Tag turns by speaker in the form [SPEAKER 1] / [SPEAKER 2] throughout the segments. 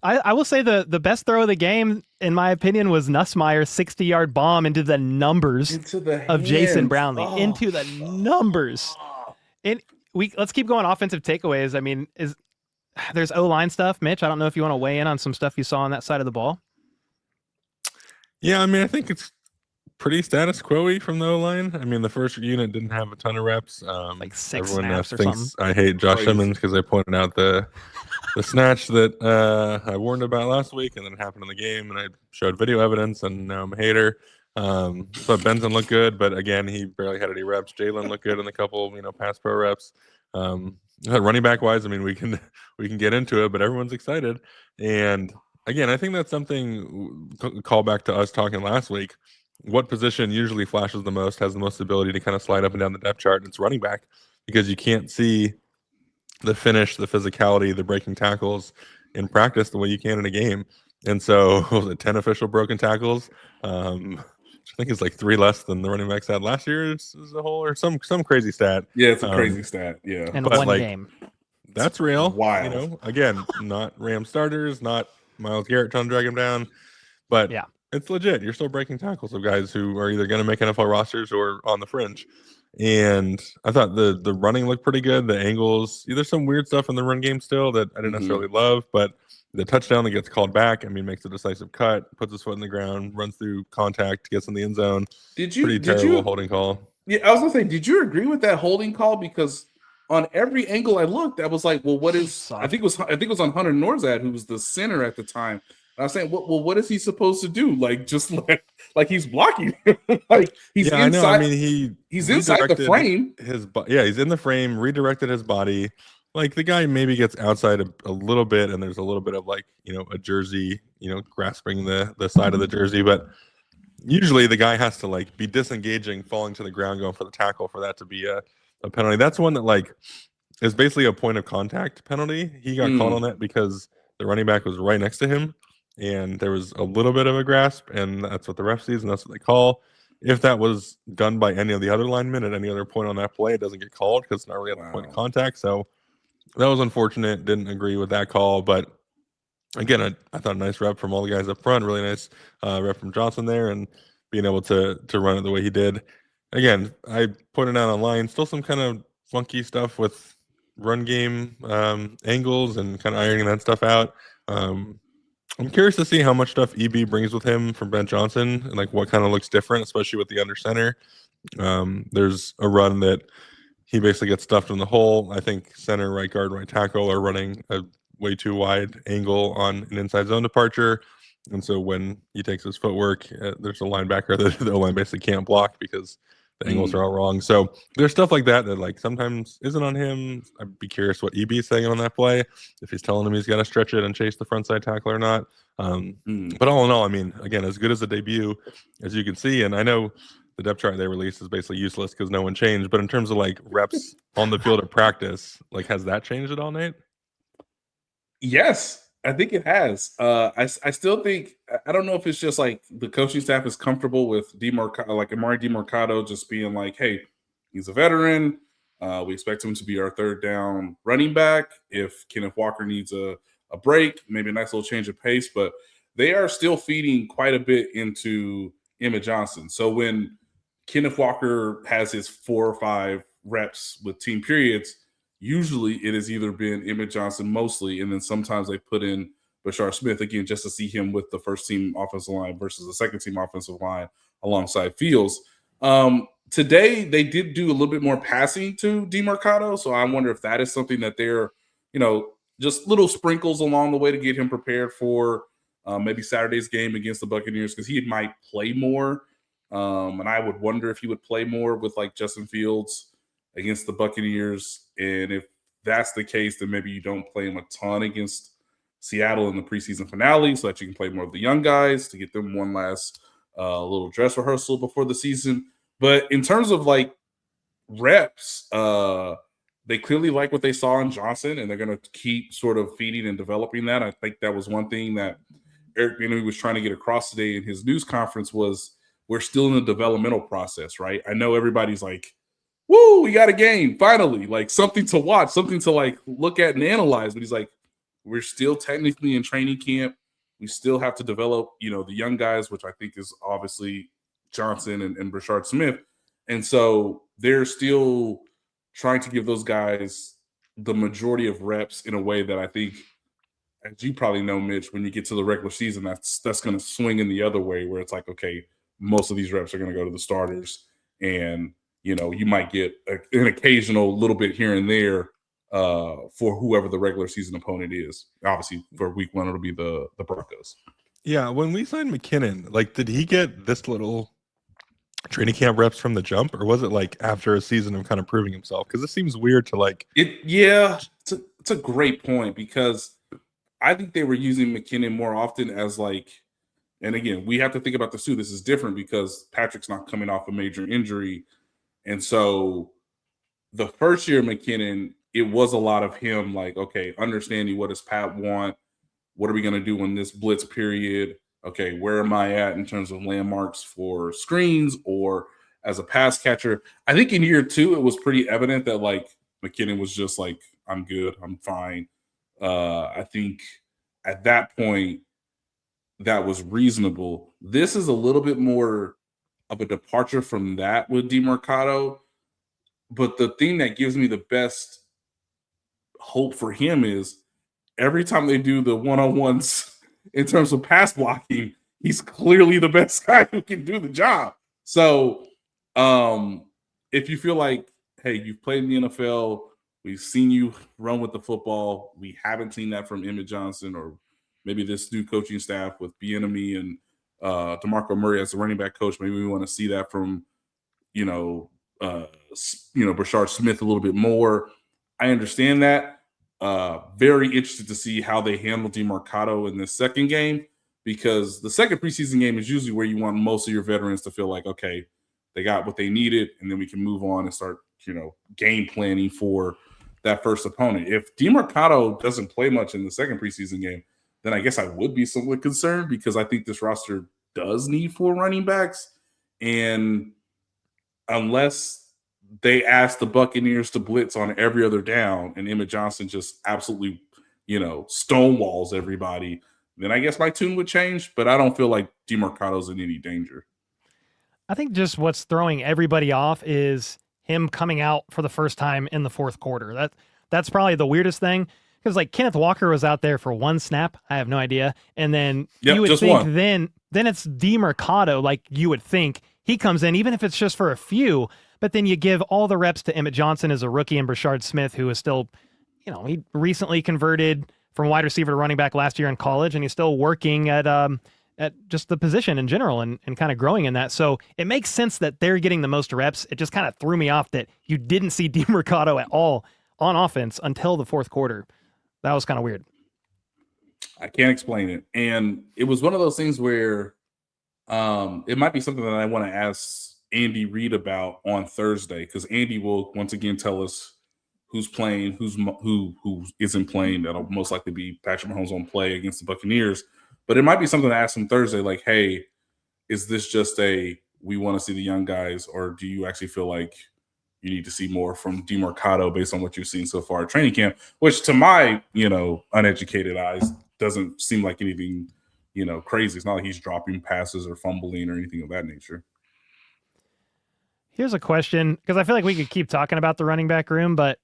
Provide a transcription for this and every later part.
[SPEAKER 1] I will say the best throw of the game, in my opinion, was Nussmeier's 60-yard bomb into the numbers
[SPEAKER 2] Into the
[SPEAKER 1] of Jason
[SPEAKER 2] hands.
[SPEAKER 1] Brownlee.
[SPEAKER 2] Oh.
[SPEAKER 1] Into the numbers. And let's keep going offensive takeaways. I mean, there's O-line stuff. Mitch, I don't know if you want to weigh in on some stuff you saw on that side of the ball.
[SPEAKER 3] Yeah, I mean, I think it's pretty status quo-y from the O-line. I mean, the first unit didn't have a ton of reps.
[SPEAKER 1] Like 6
[SPEAKER 3] everyone
[SPEAKER 1] snaps or
[SPEAKER 3] thinks
[SPEAKER 1] something.
[SPEAKER 3] I hate Josh Simmons because I pointed out the snatch that I warned about last week, and then it happened in the game, and I showed video evidence, and now I'm a hater. But Benson looked good, but again, he barely had any reps. Jalen looked good in a couple, pass pro reps. Running back wise, I mean, we can get into it, but everyone's excited. And again, I think that's something call back to us talking last week. What position usually flashes the most, has the most ability to kind of slide up and down the depth chart? And it's running back, because you can't see the finish, the physicality, the breaking tackles in practice the way you can in a game. And so was it 10 official broken tackles? I think it's like 3 less than the running backs had last year as a whole, or some crazy stat.
[SPEAKER 2] Yeah, it's a crazy stat. Yeah.
[SPEAKER 1] And one game.
[SPEAKER 3] That's real.
[SPEAKER 2] Wild.
[SPEAKER 3] Again, not Ram starters, not Myles Garrett trying to drag him down, but
[SPEAKER 1] yeah,
[SPEAKER 3] it's legit. You're still breaking tackles of guys who are either going to make NFL rosters or on the fringe. And I thought the running looked pretty good. The angles, there's some weird stuff in the run game still that I didn't necessarily love, but the touchdown that gets called back, I mean, makes a decisive cut, puts his foot in the ground, runs through contact, gets in the end zone. Pretty terrible holding call.
[SPEAKER 2] Yeah, I was gonna say, did you agree with that holding call? Because on every angle I looked, I was like, well, what is? I think it was on Hunter Norzad, who was the center at the time. And I was saying, well, what is he supposed to do? Like, just like he's blocking him. Like he's inside.
[SPEAKER 3] I know. I mean,
[SPEAKER 2] he's inside the frame.
[SPEAKER 3] He's in the frame. Redirected his body. Like the guy maybe gets outside a little bit, and there's a little bit of like a jersey, grasping the side of the jersey, but usually the guy has to like be disengaging, falling to the ground, going for the tackle for that to be a penalty. That's one that like is basically a point of contact penalty. He got called on that because the running back was right next to him, and there was a little bit of a grasp, and that's what the ref sees, and that's what they call. If that was done by any of the other linemen at any other point on that play, it doesn't get called because it's not really at the point of contact. So that was unfortunate. Didn't agree with that call, but again, I thought a nice rep from all the guys up front. Really nice rep from Johnson there, and being able to run it the way he did. Again, I pointed out online still some kind of funky stuff with run game angles and kind of ironing that stuff out. I'm curious to see how much stuff EB brings with him from Ben Johnson and like what kind of looks different, especially with the under center. There's a run that he basically gets stuffed in the hole. I think center, right guard, right tackle are running a way too wide angle on an inside zone departure. And so when he takes his footwork, there's a linebacker that the O-line basically can't block because the angles are all wrong. So there's stuff like that like sometimes isn't on him. I'd be curious what EB is saying on that play, if he's telling him he's got to stretch it and chase the front side tackle or not. But all in all, I mean, again, as good as a debut as you can see, and I know the depth chart they released is basically useless because no one changed. But in terms of like reps on the field of practice, like has that changed at all, Nate?
[SPEAKER 2] Yes, I think it has. I still think, I don't know if it's just like the coaching staff is comfortable with Amari DeMarcado just being like, hey, he's a veteran. We expect him to be our third down running back. If Kenneth Walker needs a break, maybe a nice little change of pace, but they are still feeding quite a bit into Emmett Johnson. So when Kenneth Walker has his 4 or 5 reps with team periods, usually it has either been Emmett Johnson mostly, and then sometimes they put in Bashar Smith again just to see him with the first team offensive line versus the second team offensive line alongside Fields. Today they did do a little bit more passing to DeMarcado, so I wonder if that is something that they're, just little sprinkles along the way to get him prepared for maybe Saturday's game against the Buccaneers, because he might play more. And I would wonder if he would play more with like Justin Fields against the Buccaneers. And if that's the case, then maybe you don't play him a ton against Seattle in the preseason finale so that you can play more of the young guys to get them one last little dress rehearsal before the season. But in terms of like reps, they clearly like what they saw in Johnson, and they're going to keep sort of feeding and developing that. I think that was one thing that Eric Bieniemy was trying to get across today in his news conference was we're still in the developmental process, right? I know everybody's like, woo, we got a game, finally, like something to watch, something to like look at and analyze. But he's like, we're still technically in training camp. We still have to develop, the young guys, which I think is obviously Johnson and Brashard Smith. And so they're still trying to give those guys the majority of reps in a way that I think, as you probably know, Mitch, when you get to the regular season, that's going to swing in the other way, where it's like, okay, most of these reps are going to go to the starters, and you might get an occasional little bit here and there for whoever the regular season opponent is. Obviously, for week 1, it'll be the Broncos.
[SPEAKER 3] Yeah, when we signed McKinnon, like, did he get this little training camp reps from the jump, or was it like after a season of kind of proving himself? Because it seems weird to like
[SPEAKER 2] it. Yeah, it's a great point, because I think they were using McKinnon more often as like, and again, we have to think about this too. This is different because Patrick's not coming off a major injury. And so the first year McKinnon, it was a lot of him like, okay, understanding what does Pat want? What are we going to do in this blitz period? Okay, where am I at in terms of landmarks for screens or as a pass catcher? I think in year 2, it was pretty evident that like McKinnon was just like, I'm good, I'm fine. I think at that point, that was reasonable. This is a little bit more of a departure from that with DeMarcado. But the thing that gives me the best hope for him is every time they do the one-on-ones in terms of pass blocking, he's clearly the best guy who can do the job. So if you feel like, hey, you've played in the NFL, we've seen you run with the football, we haven't seen that from Emmett Johnson or maybe this new coaching staff with Bieniemy and DeMarco Murray as the running back coach, maybe we want to see that from, Brashard Smith a little bit more. I understand that. Very interested to see how they handle DeMarcado in this second game, because the second preseason game is usually where you want most of your veterans to feel like, okay, they got what they needed, and then we can move on and start, game planning for that first opponent. If DeMarcado doesn't play much in the second preseason game, then I guess I would be somewhat concerned, because I think this roster does need 4 running backs. And unless they ask the Buccaneers to blitz on every other down and Emmett Johnson just absolutely, stonewalls everybody, then I guess my tune would change. But I don't feel like DeMarcado's in any danger.
[SPEAKER 1] I think just what's throwing everybody off is him coming out for the first time in the fourth quarter. That's probably the weirdest thing. Because like Kenneth Walker was out there for 1 snap, I have no idea, and then you would think one. then it's DeMarcado. Like you would think he comes in, even if it's just for a few. But then you give all the reps to Emmett Johnson as a rookie and Brashard Smith, who is still, he recently converted from wide receiver to running back last year in college, and he's still working at just the position in general and kind of growing in that. So it makes sense that they're getting the most reps. It just kind of threw me off that you didn't see DeMarcado at all on offense until the fourth quarter. That was kind of weird.
[SPEAKER 2] I can't explain it. And it was one of those things where it might be something that I want to ask Andy Reid about on Thursday, because Andy will once again tell us who's playing, who isn't playing. That'll most likely be Patrick Mahomes on play against the Buccaneers. But it might be something to ask him Thursday, like, hey, is this just we want to see the young guys, or do you actually feel like you need to see more from DeMarcado based on what you've seen so far at training camp, which to my, uneducated eyes doesn't seem like anything, crazy. It's not like he's dropping passes or fumbling or anything of that nature.
[SPEAKER 1] Here's a question, because I feel like we could keep talking about the running back room, but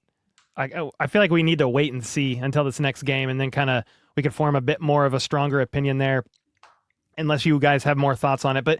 [SPEAKER 1] I feel like we need to wait and see until this next game, and then kind of we could form a bit more of a stronger opinion there, unless you guys have more thoughts on it. But